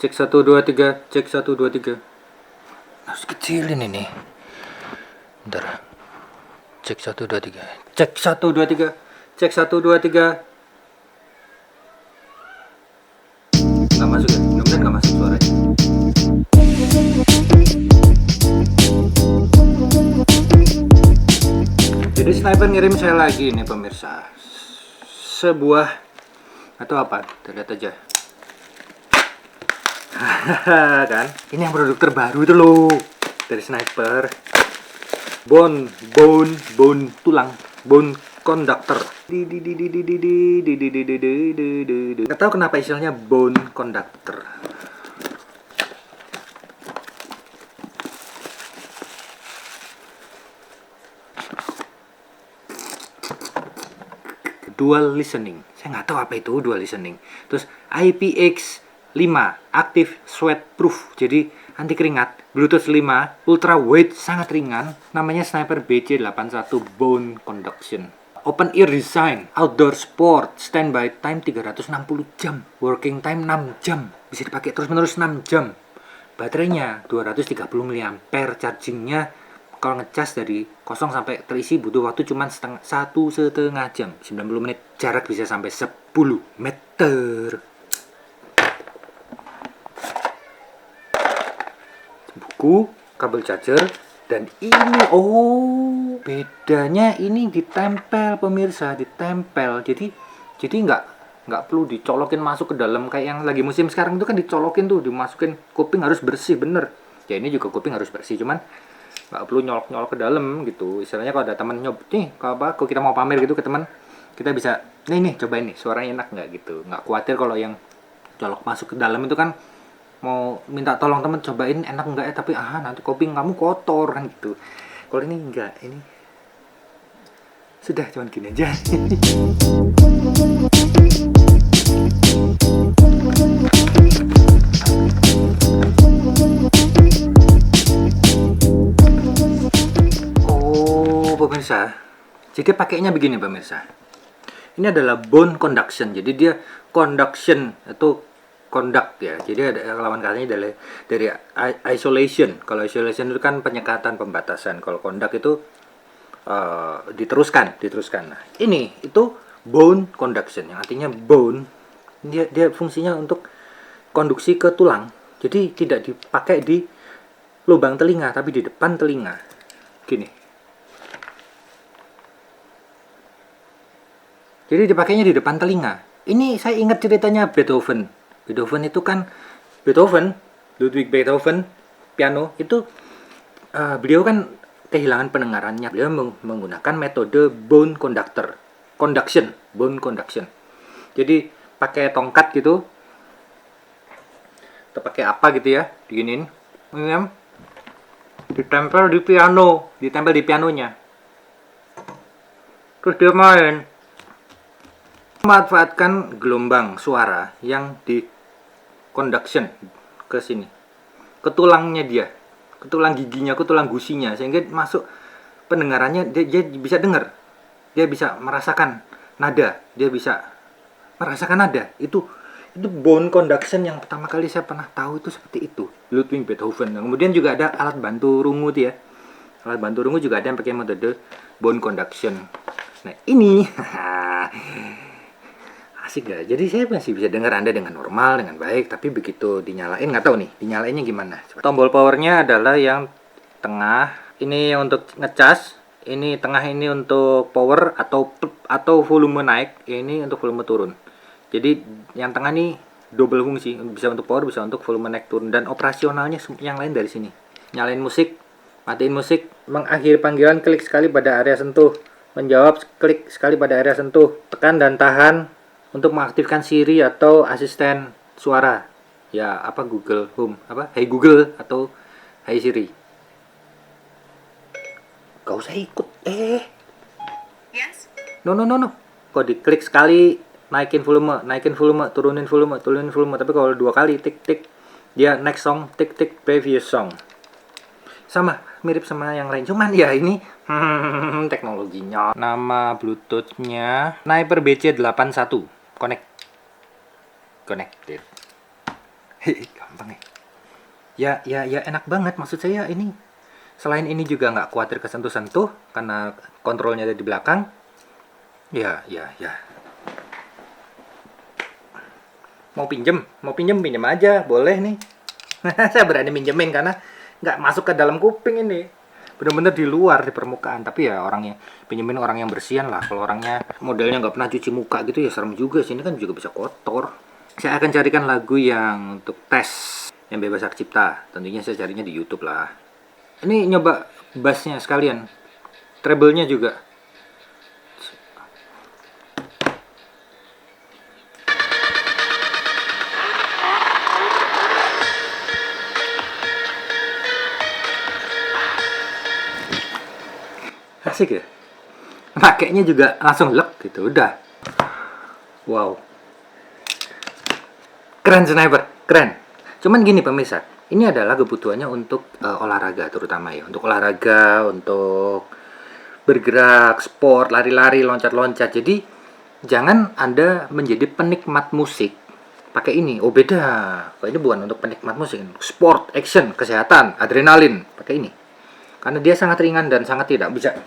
Cek 1 2 3, cek 1 2 3. Harus kecilin ini. Bentar. Cek 1 2 3. Cek 1 2 3. Cek 1 2 3. Nggak masuk ya? Mudah-mudahan nggak masuk suaranya. Jadi sniper ngirim saya lagi nih pemirsa. Sebuah atau apa? Kita lihat aja. Kan? Ini yang produk terbaru itu loh dari sniper. Bone tulang, bone conductor. Nggak tahu kenapa istilahnya bone conductor. Dual listening. Saya nggak tahu apa itu dual listening. Terus IPX5 active sweat proof. Jadi anti keringat. Bluetooth 5 ultra weight sangat ringan. Namanya Sniper BC81 Bone Conduction. Open ear design, outdoor sport, standby time 360 jam, working time 6 jam. Bisa dipakai terus-menerus 6 jam. Baterainya 230 mAh, chargingnya kalau ngecas dari kosong sampai terisi butuh waktu cuma satu setengah jam, 90 menit. Jarak bisa sampai 10 meter. Buku, kabel charger, dan ini bedanya ini ditempel pemirsa, ditempel. Jadi nggak perlu dicolokin masuk ke dalam kayak yang lagi musim sekarang itu kan dicolokin tuh, dimasukin kuping harus bersih bener. Ya ini juga kuping harus bersih, cuman nggak perlu nyolok-nyolok ke dalam gitu. Istilahnya kalau ada teman kalau kita mau pamer gitu ke teman, kita bisa nih cobain nih suaranya enak nggak gitu. Nggak khawatir kalau yang colok masuk ke dalam itu kan mau minta tolong teman cobain enak nggak ya, tapi nanti kuping kamu kotor kan gitu. Kalau ini enggak, ini sudah cuman gini aja. Pemirsa, jadi pakainya begini pemirsa. Ini adalah bone conduction. Jadi dia conduction atau conduct ya. Jadi ada lawan katanya dari isolation. Kalau isolation itu kan penyekatan, pembatasan. Kalau conduct itu diteruskan. Nah, ini itu bone conduction yang artinya bone. Dia fungsinya untuk konduksi ke tulang. Jadi tidak dipakai di lubang telinga, tapi di depan telinga. Gini. Jadi dipakainya di depan telinga. Ini saya ingat ceritanya Beethoven. Ludwig Beethoven, piano itu beliau kan kehilangan pendengarannya. Beliau menggunakan metode bone conduction. Jadi pakai tongkat gitu, atau pakai apa gitu ya, diginin, ditempel di pianonya. Terus dia main. Memanfaatkan gelombang suara yang di conduction ke sini, ke tulangnya dia, ke tulang giginya, ke tulang gusinya, sehingga masuk pendengarannya. Dia bisa dengar, dia bisa merasakan nada, itu bone conduction yang pertama kali saya pernah tahu itu seperti itu, Ludwig Beethoven. Kemudian juga ada alat bantu rungu tuh ya, alat bantu rungu juga ada yang pakai metode bone conduction. Nah ini asik gak? Jadi saya masih bisa dengar Anda dengan normal, dengan baik. Tapi begitu dinyalain, nggak tahu nih dinyalainnya gimana. Coba. Tombol powernya adalah yang tengah. Ini yang untuk ngecas. Ini tengah ini untuk power atau volume naik. Ini untuk volume turun. Jadi yang tengah ini double fungsi. Bisa untuk power, bisa untuk volume naik turun. Dan operasionalnya yang lain dari sini. Nyalain musik, matiin musik, mengakhiri panggilan, klik sekali pada area sentuh. Menjawab, klik sekali pada area sentuh. Tekan dan tahan untuk mengaktifkan Siri atau asisten suara. Ya, apa Google Home, Hey Google atau Hey Siri. Gak usah ikut. Yes. No. Kalau diklik sekali naikin volume, turunin volume. Tapi kalau 2 kali tik dia next song, tik previous song. Sama, mirip sama yang lain. Cuman ya ini teknologinya. Nama Bluetooth-nya Sniper BC81. Connected. Gampang ya enak banget. Maksud saya ini, selain ini juga nggak khawatir kesentuh-sentuh karena kontrolnya ada di belakang. Ya. Mau pinjem aja, boleh nih. Saya berani minjemin karena nggak masuk ke dalam kuping ini, bener-bener di luar, di permukaan. Tapi ya orangnya pinjemin orang yang bersihan lah. Kalau orangnya modelnya nggak pernah cuci muka gitu ya serem juga. Sini kan juga bisa kotor. Saya akan carikan lagu yang untuk tes yang bebas hak cipta. Tentunya saya carinya di YouTube lah. Ini nyoba bassnya sekalian, treble-nya juga. Asik ya, pakainya juga langsung lek gitu, udah. Wow, keren Sniper, keren. Cuman gini pemirsa, ini adalah kebutuhannya untuk olahraga terutama ya, untuk olahraga, untuk bergerak, sport, lari-lari, loncat-loncat. Jadi jangan Anda menjadi penikmat musik pakai ini. Oh beda, kalau ini bukan untuk penikmat musik, sport, action, kesehatan, adrenalin, pakai ini. Karena dia sangat ringan dan sangat tidak bisa,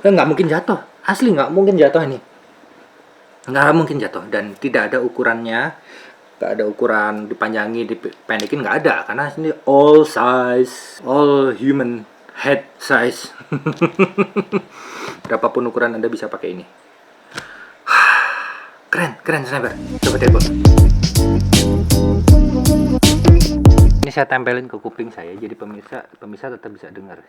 nggak mungkin jatuh, asli nggak mungkin jatuh ini, nggak mungkin jatuh. Dan tidak ada ukurannya, nggak ada ukuran dipanjangi, dipendekin, nggak ada. Karena ini all size, all human head size. Berapapun ukuran Anda bisa pakai ini. Keren Sniper. Coba telepon. Ini saya tempelin ke kuping saya, jadi pemirsa tetap bisa dengar.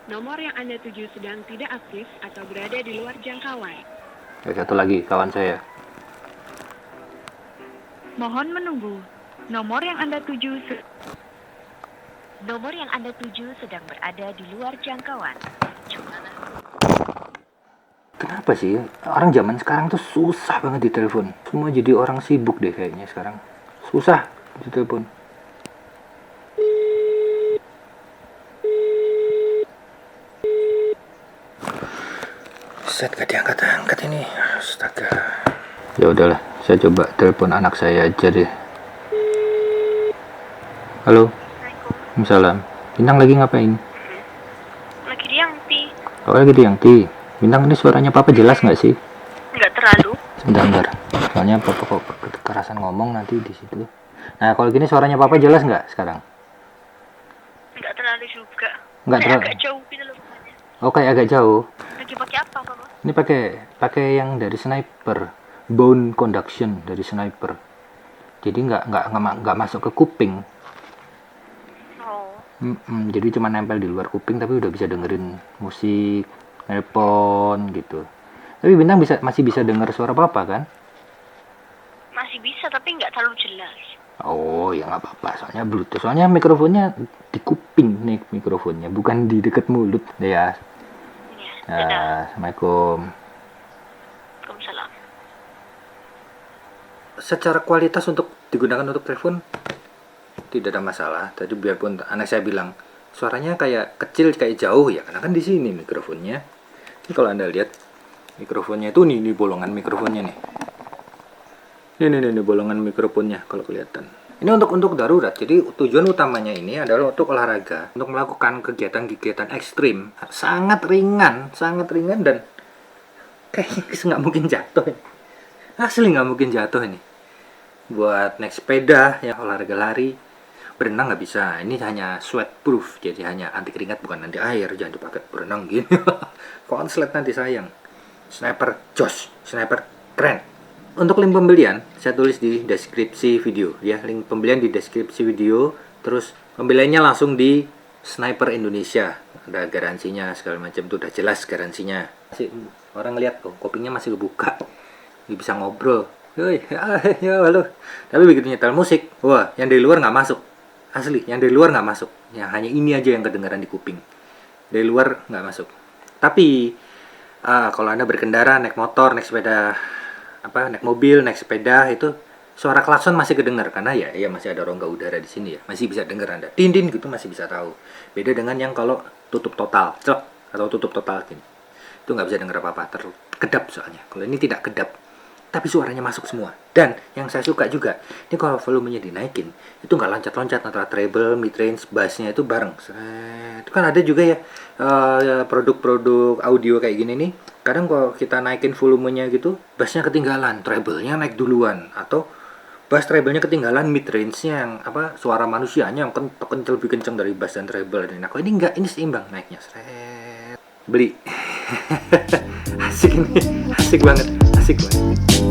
Nomor yang Anda tuju sedang tidak aktif atau berada di luar jangkauan. Satu lagi, kawan saya. Mohon menunggu. Nomor yang Anda tuju sedang berada di luar jangkauan. Kenapa sih orang zaman sekarang tuh susah banget ditelepon? Semua jadi orang sibuk deh kayaknya sekarang. Susah ditelepon. Set, gak diangkat-angkat ini. Astaga. Ya udahlah, saya coba telepon anak saya aja deh. Halo. Waalaikumsalam. Bintang lagi ngapain? Lagi di Yangti. Oh, lagi di Yangti. Bintang, ini suaranya Papa jelas nggak sih? Nggak terlalu. Sebentar. Soalnya Papa kok kekerasan ngomong nanti di situ. Nah, kalau gini suaranya Papa jelas nggak sekarang? Nggak terlalu juga. Nggak terlalu. Agak jauh gitu loh rumahnya. Oh, kayak agak jauh. Lagi pakai apa, Papa? Ini pakai yang dari Sniper, bone conduction dari Sniper. Jadi nggak masuk ke kuping. Oh. Jadi cuma nempel di luar kuping, tapi udah bisa dengerin musik, nelpon gitu. Tapi Bintang masih bisa dengar suara Papa kan? Masih bisa, tapi nggak terlalu jelas. Oh ya nggak apa-apa, soalnya Bluetooth. Soalnya mikrofonnya di kuping nih, mikrofonnya bukan di dekat mulut. Ya. Ya, Assalamualaikum. Waalaikumsalam. Secara kualitas untuk digunakan untuk telepon tidak ada masalah. Tadi biarpun anak saya bilang suaranya kayak kecil, kayak jauh ya, karena kan di sini mikrofonnya. Ini kalau Anda lihat mikrofonnya itu nih bolongan mikrofonnya nih. Ini bolongan mikrofonnya kalau kelihatan. Ini untuk darurat. Jadi tujuan utamanya ini adalah untuk olahraga, untuk melakukan kegiatan-kegiatan ekstrim. Sangat ringan dan kayaknya nggak mungkin jatuh ini. Asli nggak mungkin jatuh ini. Buat naik sepeda, ya olahraga lari, berenang nggak bisa. Ini hanya sweat proof, jadi hanya anti keringat bukan anti air. Jangan dipakai berenang gini. Konslet nanti sayang. Sniper jos, Sniper keren. Untuk link pembelian saya tulis di deskripsi video ya, link pembelian di deskripsi video. Terus pembeliannya langsung di Sniper Indonesia, ada garansinya segala macam, tuh udah jelas garansinya. Orang lihat tuh kopinya masih kebuka, bisa ngobrol. Ya halo. Tapi begitu nyetel musik, wah yang dari luar nggak masuk. Asli, yang dari luar nggak masuk. Ya hanya ini aja yang kedengaran di kuping. Dari luar nggak masuk. Tapi kalau Anda berkendara, naik motor, naik sepeda, naik mobil, naik sepeda, itu suara klakson masih kedengar karena ya masih ada rongga udara di sini ya, masih bisa dengar Anda. Din gitu masih bisa tahu. Beda dengan yang kalau tutup total, atau tutup total gini. Itu nggak bisa dengar apa-apa, terkedap soalnya. Kalau ini tidak kedap. tapi suaranya masuk semua. Dan yang saya suka juga, ini kalau volumenya dinaikin, itu nggak loncat-loncat antara treble, mid range, bassnya itu bareng. Seret. Itu kan ada juga ya produk-produk audio kayak gini nih. Kadang kalau kita naikin volumenya gitu, bassnya ketinggalan, treble-nya naik duluan, atau bass treble-nya ketinggalan, mid range-nya yang apa suara manusianya yang kencel lebih kenceng dari bass dan treble. Nah, kalau ini enggak, ini seimbang naiknya. Seret. Beli. Asik ini, asik banget, asik banget.